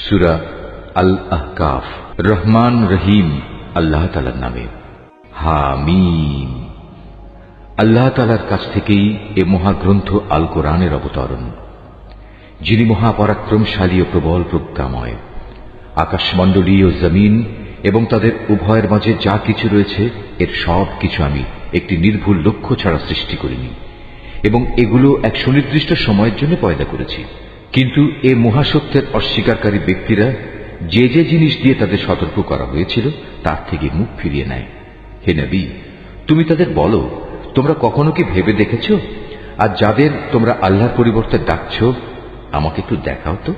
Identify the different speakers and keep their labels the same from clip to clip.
Speaker 1: সূরা আল আহকাফ। রহমান রহিম আল্লাহ তাআলার নামে। হামিম। আল্লাহ তাআলার কাছ থেকেই এ মহাগ্রন্থ আল কোরআনের অবতরণ, যিনি মহাপরাক্রমশালী ও প্রবল প্রজ্ঞাময়। আকাশমণ্ডলী ও জমিন এবং তাদের উভয়ের মাঝে যা কিছু রয়েছে, এর সব কিছু আমি একটি নির্ভুল লক্ষ্য ছাড়া সৃষ্টি করিনি, এবং এগুলো এক সুনির্দিষ্ট সময়ের জন্য পয়দা করেছি। কিন্তু এ মহাসত্যের অস্বীকারী ব্যক্তিরা যে যে জিনিস দিয়ে তাদের সতর্ক করা হয়েছিল তার থেকে মুখ ফিরিয়ে নেয়। হে নবী, তুমি তাদের বলো, তোমরা কখনো কি ভেবে দেখেছ, আর যাদের তোমরা আল্লাহর পরিবর্তে ডাকছ, আমাকে একটু দেখাও তো,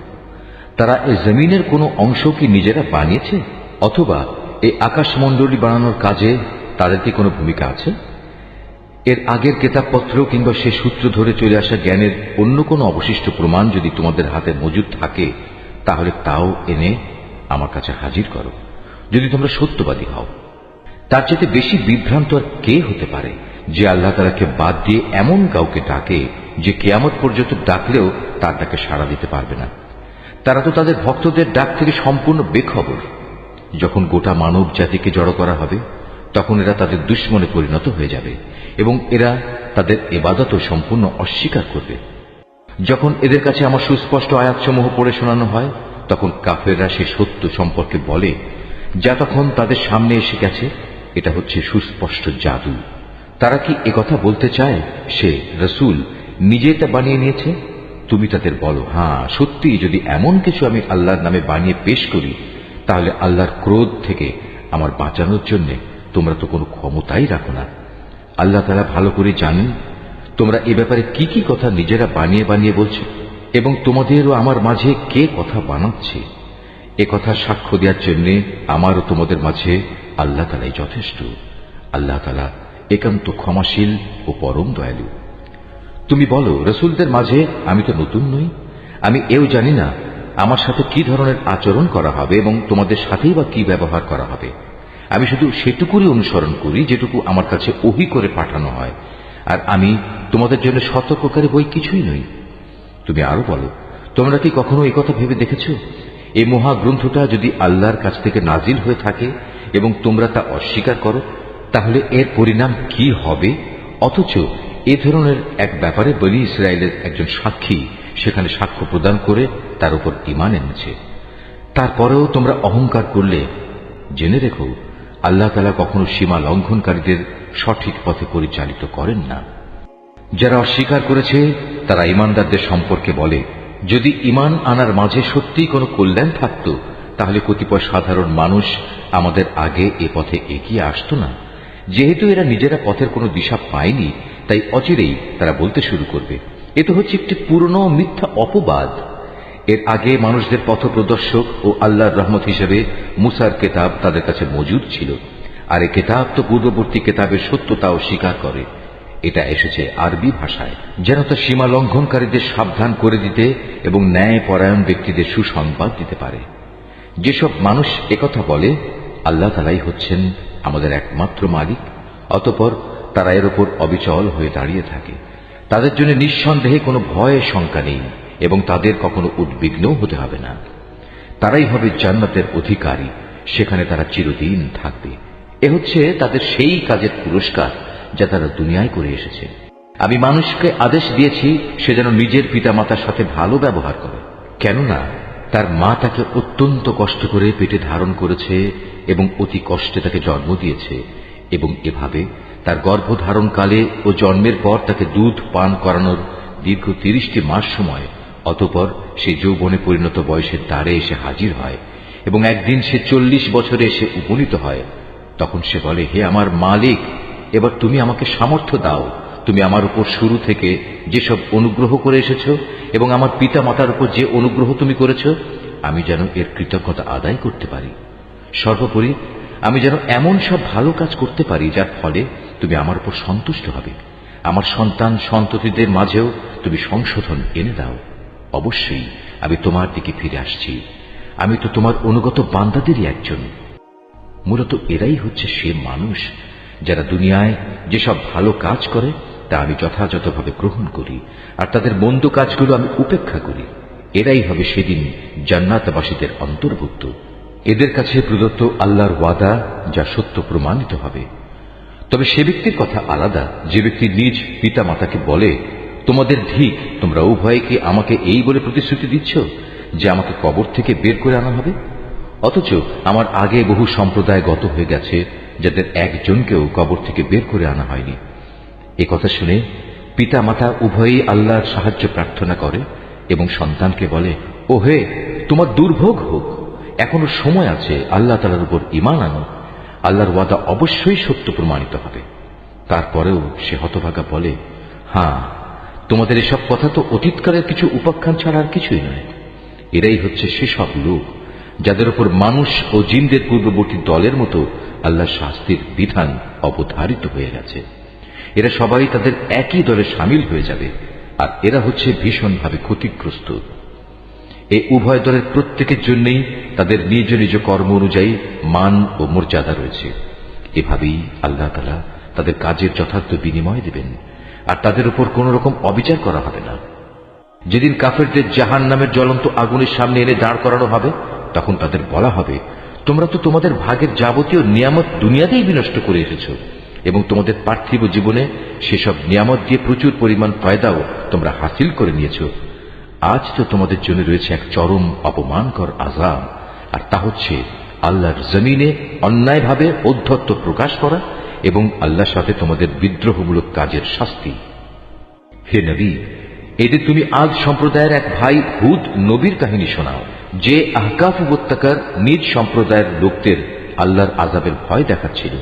Speaker 1: তারা এই জমিনের কোনো অংশ কি নিজেরা বানিয়েছে, অথবা এই আকাশমণ্ডলী বানানোর কাজে তাদের কি কোনো ভূমিকা আছে? এর আগের কেতাবপত্র কিংবা সে সূত্র ধরে চলে আসা জ্ঞানের অন্য কোনো অবশিষ্ট প্রমাণ যদি তোমাদের হাতে মজুদ থাকে, তাহলে তাও এনে আমার কাছে হাজির করো, যদি তোমরা সত্যবাদী হও। তার চেয়ে বেশি বিভ্রান্ত আর কে হতে পারে যে আল্লাহ তাআলাকে বাদ দিয়ে এমন কাউকে ডাকে যে কিয়ামত পর্যন্ত ডাকলেও তার ডাকে সাড়া দিতে পারবে না। তারা তো তাদের ভক্তদের ডাক থেকে সম্পূর্ণ বেখবর। যখন গোটা মানব জাতিকে জড়ো করা হবে, তখন এরা তাদের দুশমনে পরিণত হয়ে যাবে এবং এরা তাদের ইবাদতও সম্পূর্ণ অস্বীকার করবে। যখন এদের কাছে আমার সুস্পষ্ট আয়াতসমূহ পড়ে শোনানো হয়, তখন কাফেররা সে সত্য সম্পর্কে বলে যা তখন তাদের সামনে এসে গেছে, এটা হচ্ছে সুস্পষ্ট জাদু। তারা কি একথা বলতে চায় সে রাসূল নিজে তা বানিয়ে নিয়েছে? তুমি তাদের বলো, হ্যাঁ সত্যি, যদি এমন কিছু আমি আল্লাহর নামে বানিয়ে পেশ করি, তাহলে আল্লাহর ক্রোধ থেকে আমার বাঁচানোর জন্য তোমরা তো কোনো ক্ষমতাই রাখো না। আল্লাহ তাআলা ভালো করে জানেন তোমরা এ ব্যাপারে কি কি কথা নিজেরা বানিয়ে বানিয়ে বলছো, এবং তোমাদেরও আমার মাঝে কে কথা বানাচ্ছে। এ কথা সাক্ষ্য দেওয়ার জন্য আমারও তোমাদের মাঝে আল্লাহ তাআলাই যথেষ্ট। আল্লাহ তাআলা একান্ত ক্ষমাশীল ও পরম দয়ালু। তুমি বলো, রাসূলদের মাঝে আমি তো নতুন নই, আমি এও জানি না আমার সাথে কি ধরনের আচরণ করা হবে এবং তোমাদের সাথেই বা কি ব্যবহার করা হবে। আমি শুধু সেটুকুরই অনুসরণ করি যেটুকু আমার কাছে ওহী করে পাঠানো হয়, আর আমি তোমাদের জন্য সতর্ককারী বই কিছুই নই। তুমি আরো বলো, তোমরা কি কখনো এই কথা ভেবে দেখেছ, এই মহাগ্রন্থটা যদি আল্লাহর কাছ থেকে নাজিল হয়ে থাকে এবং তোমরা তা অস্বীকার করো, তাহলে এর পরিণাম কি হবে? অথচ এ ধরনের এক ব্যাপারে বনী ইসরায়েলের একজন সাক্ষী সেখানে সাক্ষ্য প্রদান করে তার উপর ঈমান এনেছে। তারপরেও তোমরা অহংকার করলে জেনে রেখো, আল্লাহ তাআলা কখনো সীমা লঙ্ঘনকারীদের সঠিক পথে পরিচালিত করেন না। যারা অস্বীকার করেছে তারা ঈমানদারদের সম্পর্কে বলে, যদি ঈমান আনার মাঝে সত্যিই কোনো কল্যাণ থাকত, তাহলে কতিপয় সাধারণ মানুষ আমাদের আগে এ পথে এগিয়ে আসত না। যেহেতু এরা নিজেরা পথের কোনো দিশা পায়নি, তাই অচিরেই তারা বলতে শুরু করবে, এ তো হচ্ছে একটি পুরনো মিথ্যা অপবাদ। এর আগে মানুষদের পথপ্রদর্শক ও আল্লাহর রহমত হিসেবে মুসার কেতাব তাদের কাছে মজুদ ছিল, আর এ কেতাব তো পূর্ববর্তী কেতাবের সত্যতাও স্বীকার করে। এটা এসেছে আরবি ভাষায়, যেন তা সীমা লঙ্ঘনকারীদের সাবধান করে দিতে এবং ন্যায় পরায়ণ ব্যক্তিদের সুসংবাদ দিতে পারে। যেসব মানুষ একথা বলে আল্লাহ তাআলাই হচ্ছেন আমাদের একমাত্র মালিক, অতঃপর তারা এর উপর অবিচল হয়ে দাঁড়িয়ে থাকে, তাদের জন্য নিঃসন্দেহে কোনো ভয় শঙ্কা নেই এবং তাদের কখনো উদ্বিগ্নও হতে হবে না। তারাই হবে জান্নাতের অধিকারী, সেখানে তারা চিরদিন থাকবে। এ হচ্ছে তাদের সেই কাজের পুরস্কার যা তারা দুনিয়ায় করে এসেছে। আমি মানুষকে আদেশ দিয়েছি সে যেন নিজের পিতামাতার সাথে ভালো ব্যবহার করে, কেননা তার মা তাকে অত্যন্ত কষ্ট করে পেটে ধারণ করেছে এবং অতি কষ্টে তাকে জন্ম দিয়েছে, এবং এভাবে তার গর্ভধারণকালে ও জন্মের পর তাকে দুধ পান করানোর দীর্ঘ 30টি মাস সময়, অতঃপর সে যৌবনে পরিণত বয়সের দ্বারে এসে হাজির হয় এবং একদিন সে 40 বছরে এসে উপনীত হয়। তখন সে বলে, হে আমার মালিক, এবার তুমি আমাকে সামর্থ্য দাও। তুমি আমার উপর শুরু থেকে যেসব অনুগ্রহ করে এসেছ এবং আমার পিতা মাতার উপর যে অনুগ্রহ তুমি করেছ, আমি যেন এর কৃতজ্ঞতা আদায় করতে পারি। সর্বোপরি আমি যেন এমন সব ভালো কাজ করতে পারি যার ফলে তুমি আমার উপর সন্তুষ্ট হবে। আমার সন্তান সন্ততিদের মাঝেও তুমি সংশোধন এনে দাও। অবশ্যই আমি তোমার দিকে ফিরে আসছি, আমি তো তোমার অনুগত বান্দাদেরই একজন। মূলত এরাই হচ্ছে সে মানুষ যারা দুনিয়ায় যেসব ভালো কাজ করে তা আমি যথাযথভাবে গ্রহণ করি, আর তাদের মন্দ কাজগুলো আমি উপেক্ষা করি। এরাই হবে সেদিন জান্নাতবাসীদের অন্তর্ভুক্ত। এদের কাছে প্রদত্ত আল্লাহর ওয়াদা যা সত্য প্রমাণিত হবে। তবে সে ব্যক্তির কথা আলাদা যে ব্যক্তি নিজ পিতা মাতাকে বলে, তোমাদের ধিক, তোমরা উভয়ে কি আমাকে এই বলে প্রতিশ্রুতি দিচ্ছ যে আমাকে কবর থেকে বের করে আনা হবে, অথচ আমার আগে বহু সম্প্রদায় গত হয়ে গেছে যাদের একজনকেও কবর থেকে বের করে আনা হয়নি। এ কথা শুনে পিতা মাতা উভয়েই আল্লাহর সাহায্য প্রার্থনা করে এবং সন্তানকে বলে, ও হে, তোমার দুর্ভোগ হোক, এখনো সময় আছে, আল্লাহ তাআলার উপর ঈমান আনো, আল্লাহর ওয়াদা অবশ্যই সত্য প্রমাণিত হবে। তারপরেও সে হতভাগা বলে, হ্যাঁ, তোমাদের এসব কথা তো অতীতকালের কিছু উপাখ্যান ছাড়া আর কিছুই নয়। এরাই হচ্ছে সেসব লোক যাদের উপর মানুষ ও জিনদের পূর্ববর্তী দলের মতো আল্লাহর শাস্তির বিধান অবধারিত হয়ে গেছে। এরা সবাই তাদের একই দলে সামিল হয়ে যাবে, আর এরা হচ্ছে ভীষণভাবে ক্ষতিগ্রস্ত। এই উভয় দলের প্রত্যেকের জন্যই তাদের নিজ নিজ কর্ম অনুযায়ী মান ও মর্যাদা রয়েছে। এভাবেই আল্লাহ তাআলা তাদের কাজের যথার্থ বিনিময় দেবেন, আর তাদের উপর কোন রকম অবিচার করা হবে না। যেদিন কাফেরদের জাহান্নামের জ্বলন্ত আগুনের সামনে এনে দাঁড় করানো হবে, তখন তাদের বলা হবে, তোমরা তো তোমাদের ভাগের যাবতীয় নিয়ামত দুনিয়াতেই বিনষ্ট করে এসেছ, এবং তোমাদের পার্থিব জীবনে সেসব নিয়ামত দিয়ে প্রচুর পরিমাণ ফায়দাও তোমরা হাসিল করে নিয়েছ। আজ তো তোমাদের জন্য রয়েছে এক চরম অপমানকর আযাব, আর তা হচ্ছে আল্লাহর জমিনে অন্যায়ভাবে ঔদ্ধত্য প্রকাশ করা এবং আল্লাহর সাথে তোমাদের বিদ্রোহমূলক কাজের শাস্তি। হে নবী, এদের তুমি আজ সম্প্রদায়ের এক ভাই হুদ নবীর কাহিনী শোনাও, যে আহকাফ উপত্যকার নিজ সম্প্রদায়ের লোকদের আল্লাহর আযাবের ভয় দেখাচ্ছিল।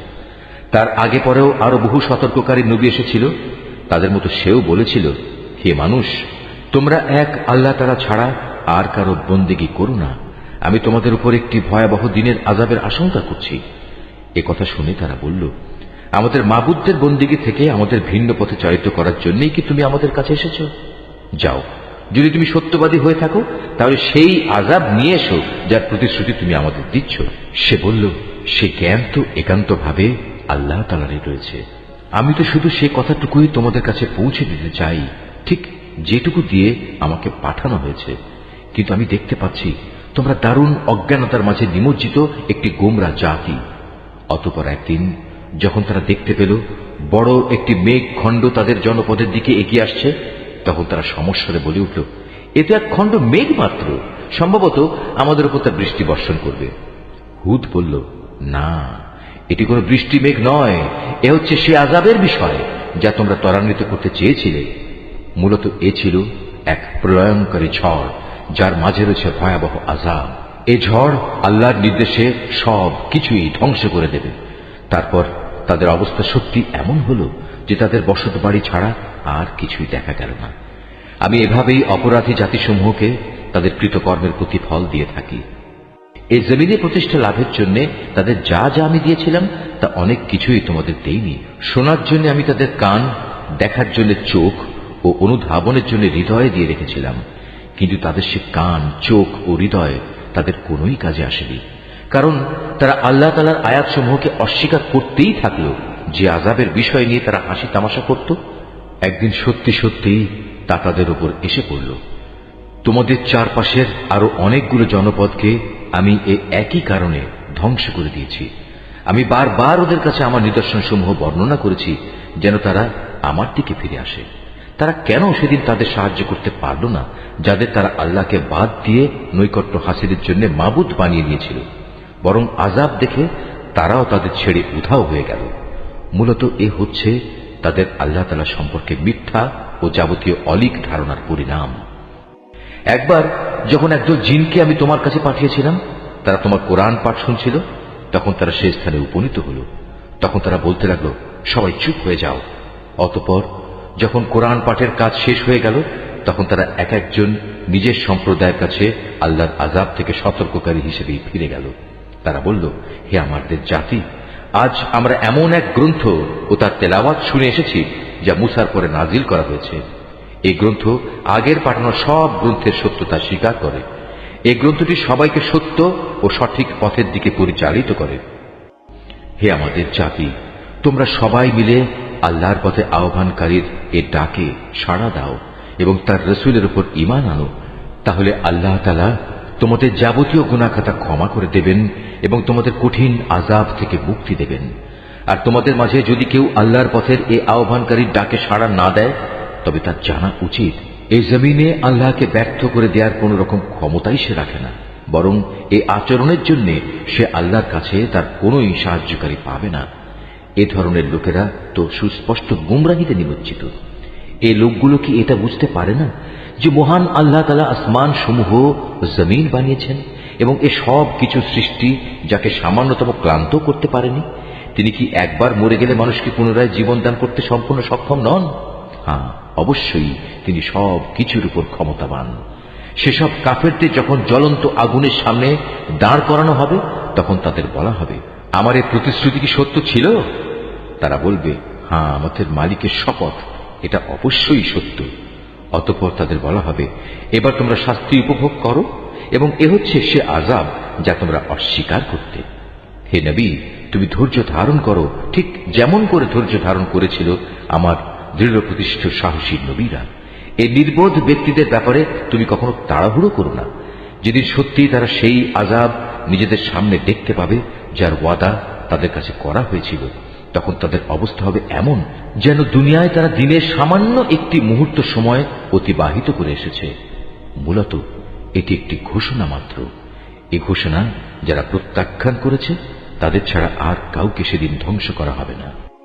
Speaker 1: তার আগে পরেও আরো বহু সতর্ককারী নবী এসেছিল। তাদের মতো সেও বলেছিল, হে মানুষ, তোমরা এক আল্লাহ তাআলা ছাড়া আর কারো বন্দেগী করো না, আমি তোমাদের উপর একটি ভয়াবহ দিনের আযাবের আশঙ্কা করছি। এ কথা শুনে তারা বলল, আমাদের মাবুদদের বন্দেগী থেকে আমাদের ভিন্ন পথে চালিত করার জন্যই কি তুমি আমাদের কাছে এসেছ? যাও, যদি তুমি সত্যবাদী হয়ে থাকো তাহলে সেই আযাব নিয়ে এসো যার প্রতিশ্রুতি তুমি আমাদের দিচ্ছ। সে বলল, সে জ্ঞান তো একান্তভাবে আল্লাহ তাআলারই রয়েছে। আমি তো শুধু সে কথাটুকুই তোমাদের কাছে পৌঁছে দিতে চাই, ঠিক যেটুকু দিয়ে আমাকে পাঠানো হয়েছে। কিন্তু আমি দেখতে পাচ্ছি তোমরা দারুণ অজ্ঞানতার মাঝে নিমজ্জিত একটি গোমরা জাতি। অতঃপর একদিন যখন তারা দেখতে পেল বড় একটি মেঘ খণ্ড তাদের জনপদের দিকে এগিয়ে আসছে, তখন তারা সমস্যারে বলে উঠল, এ তো এক খণ্ড মেঘ মাত্র, সম্ভবত আমাদের উপর তা বৃষ্টি বর্ষণ করবে। হুদ বলল, না, এটি কোনো বৃষ্টি মেঘ নয়, এ হচ্ছে সে আযাবের বিষয় যা তোমরা ত্বরান্বিত করতে চেয়েছিলে। মূলত এ ছিল এক প্রলয়ঙ্কারী ঝড়, যার মাঝে রয়েছে ভয়াবহ আযাব। এ ঝড় আল্লাহর নির্দেশে সব কিছুই ধ্বংস করে দেবে। তারপর তাদের অবস্থা সত্যি এমন হলো যে তাদের বসত বাড়ি ছাড়া আর কিছুই দেখা গেল না। আমি এভাবেই অপরাধী জাতিসমূহকে তাদের কৃতকর্মের প্রতিফল দিয়ে থাকি। এই জমিনে প্রতিষ্ঠা লাভের জন্য তাদের যা যা আমি দিয়েছিলাম তা অনেক কিছুই তোমাদের দেইনি। শোনার জন্য আমি তাদের কান, দেখার জন্য চোখ ও অনুধাবনের জন্য হৃদয় দিয়ে রেখেছিলাম, কিন্তু তাদের সে কান, চোখ ও হৃদয় তাদের কোনোই কাজে আসেনি, কারণ তারা আল্লাহ তাআলার আয়াতসমূহকে অস্বীকার করতেই থাকল, যে আযাবের বিষয় নিয়ে তারা হাসি তামাশা করত। একদিন সত্যি সত্যি তা তাদের উপর এসে পড়ল। তোমাদের চারপাশের আরো অনেকগুলো জনপদকে আমি এই একই কারণে ধ্বংস করে দিয়েছি। আমি বারবার ওদের কাছে আমার নিদর্শনসমূহ বর্ণনা করেছি যেন তারা আমার দিকে ফিরে আসে। তারা কেন সেদিন তাদের সাহায্য করতে পারল না, যাদের তারা আল্লাহকে বাদ দিয়ে নৈকট্য হাসিলের জন্য মাবুদ বানিয়ে নিয়েছিল? বরং আযাব দেখে তারাও তাদের ছেড়ে উধাও হয়ে গেল। মূলত এ হচ্ছে তাদের আল্লাহ তাআলা সম্পর্কে মিথ্যা ও যাবতীয় অলীক ধারণার পরিণাম। একবার যখন একদল জিনকে আমি তোমার কাছে পাঠিয়েছিলাম, তারা তোমার কোরআন পাঠ শুনছিল, তখন তারা সেই স্থানে উপনীত হল। তখন তারা বলতে লাগলো, সবাই চুপ হয়ে যাও। অতঃপর যখন কোরআন পাঠের কাজ শেষ হয়ে গেল, তখন তারা এক একজন নিজের সম্প্রদায়ের কাছে আল্লাহর আযাব থেকে সতর্ককারী হিসেবেই ফিরে গেল। তারা বলল, হে আমাদের জাতি, আজ আমরা এমন এক গ্রন্থ ও তার তেলাওয়াত শুনে এসেছি যা মুসার পরে নাজিল করা হয়েছে। এই গ্রন্থ আগের পাঠানো সব গ্রন্থের সত্যতা স্বীকার করে। এই গ্রন্থটি সবাইকে সত্য ও সঠিক পথের দিকে পরিচালিত করে। হে আমাদের জাতি, তোমরা সবাই মিলে আল্লাহর পথে আহ্বানকারীর এ ডাকে সাড়া দাও এবং তার রসুলের উপর ঈমান আনো। তাহলে আল্লাহ তাআলা তোমাদের যাবতীয় গুনাহ খাতা ক্ষমা করে দেবেন এবং তোমাদের কঠিন আযাব থেকে মুক্তি দেবেন। আর তোমাদের মাঝে যদি কেউ আল্লাহর পথের এই আহ্বানকারীর ডাকে সাড়া না দেয়, তবে তার জানা উচিত এই জমিনে আল্লাহকে ব্যর্থ করে দেওয়ার কোন রকম ক্ষমতাই সে রাখে না, বরং এই আচরণের জন্য সে আল্লাহর কাছে তার কোনই সাহায্যকারী পাবে না। এ ধরনের লোকেরা তো সুস্পষ্ট গুমরাহিতে নিমজ্জিত। এই লোকগুলো কি এটা বুঝতে পারে না যে মহান আল্লাহ তাআলা আসমান সমূহ জমিন বানিয়েছেন এবং এ সব কিছু সৃষ্টি যাকে সামান্যতম ক্লান্ত করতে পারেনি? তিনি কি একবার মরে গেলে মানুষকে পুনরায় জীবন দান করতে সম্পূর্ণ সক্ষম নন? হ্যাঁ, অবশ্যই তিনি সব কিছুর উপর ক্ষমতাবান। সেসব কাফেরদের যখন জ্বলন্ত আগুনের সামনে দাঁড় করানো হবে, তখন তাদের বলা হবে, আমার এই প্রতিশ্রুতি কি সত্য ছিল? তারা বলবে, হ্যাঁ, আমাদের মালিকের শপথ, এটা অবশ্যই সত্য। অতঃপর তাদের বলা হবে, এবার তোমরা শাস্তি উপভোগ করো, এবং এ হচ্ছে সে আযাব যা তোমরা অস্বীকার করতে। হে নবী, তুমি ধৈর্য ধারণ করো, ঠিক যেমন করে ধৈর্য ধারণ করেছিল আমার দৃঢ় প্রতিষ্ঠিত সাহসী নবীরা। এই নির্বোধ ব্যক্তিদের ব্যাপারে তুমি কখনো তাড়াহুড়ো করো না। যেদিন সত্যি তারা সেই আযাব নিজেদের সামনে দেখতে পাবে যার ওয়াদা তাদের কাছে করা হয়েছিল, তখন তাদের অবস্থা হবে এমন যেন দুনিয়ায় তারা দিনের সামান্য একটি মুহূর্ত সময় অতিবাহিত করে এসেছে। মূলত এটি একটি ঘোষণা মাত্র। এই ঘোষণা যারা প্রত্যাখ্যান করেছে তাদের ছাড়া আর কাউকে সেদিন ধ্বংস করা হবে না।